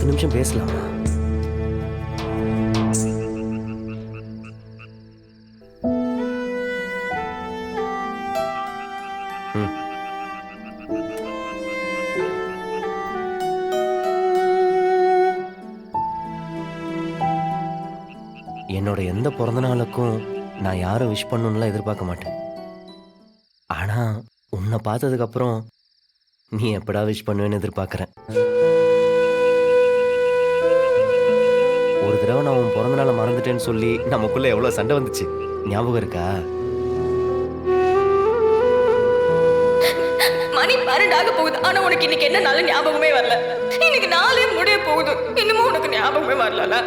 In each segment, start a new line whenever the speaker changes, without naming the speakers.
நிமிஷம் பேசலாமா? ம். என்னோட எந்த பிறந்த நாளுக்கும் நான் யாரும் விஷ் பண்ணணும்லாம் எதிர்பார்க்க மாட்டேன். ஆனா உன்னை பார்த்ததுக்கு அப்புறம் நீ எப்படா விஷ் பண்ணுவேன்னு எதிர்பார்க்கறேன். ஒரு தடவை நான் உன் பிறந்த நாளை மறந்துட்டேன்னு சொல்லி நமக்குள்ள எவ்வளவு சண்டை வந்துச்சு ஞாபகம் இருக்கா?
மணி 12 ஆக போகுது. ஆனா உனக்கு இன்னைக்கு என்ன நாள் ஞாபகமே வரல. இன்னைக்கு நாளே முடிய போகுது. இன்னமும் உனக்கு ஞாபகமே வரல.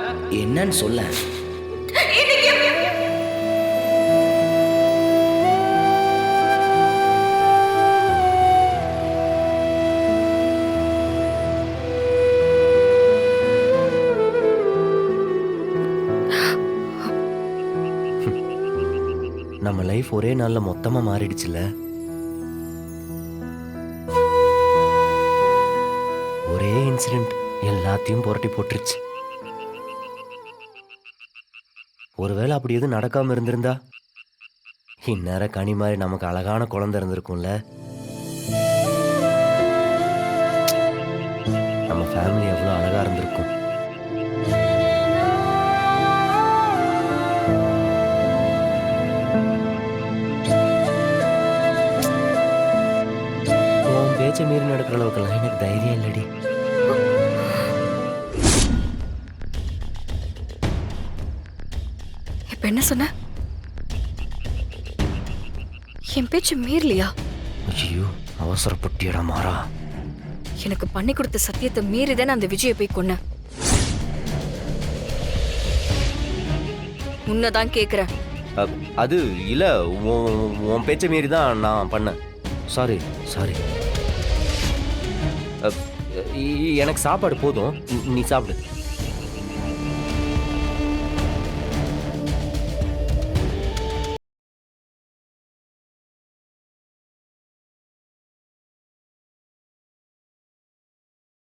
என்னன்னு சொல்ல.
நம்ம லைஃப் ஒரே நாள்ல மொத்தமா மாறிடுச்சுல. ஒரே இன்சிடென்ட் எல்லாத்தையும் புரட்டி போட்டுருச்சு. ஒருவேளை அப்படி எதுவும் நடக்காம இருந்திருந்தா இந்நேரம் கனி மாதிரி நமக்கு அழகான குழந்தை இருந்திருக்கும்ல. நம்ம ஃபேமிலி எவ்வளவு அழகா இருந்திருக்கும். உன் பேச்சை மீறி நடக்கிற அளவுக்குலாம் எனக்கு தைரியம் இல்லடி.
இப்ப என்ன சொன்ன? என் பேச்சு மீறலையா?
ஐயோ, அவசரப்பட்டியடா மாறா.
எனக்கு பண்ணி கொடுத்த சத்தியத்தை மீறிதானே அந்த விஜயை போய் கொன்ன. உன்னதான் கேக்குறேன்.
அது இல்ல, உன் பேச்சை மீறி தான் நான் பண்ணேன். Sorry sorry. எனக்கு சாப்பாடு போதும், நீ சாப்பிடு.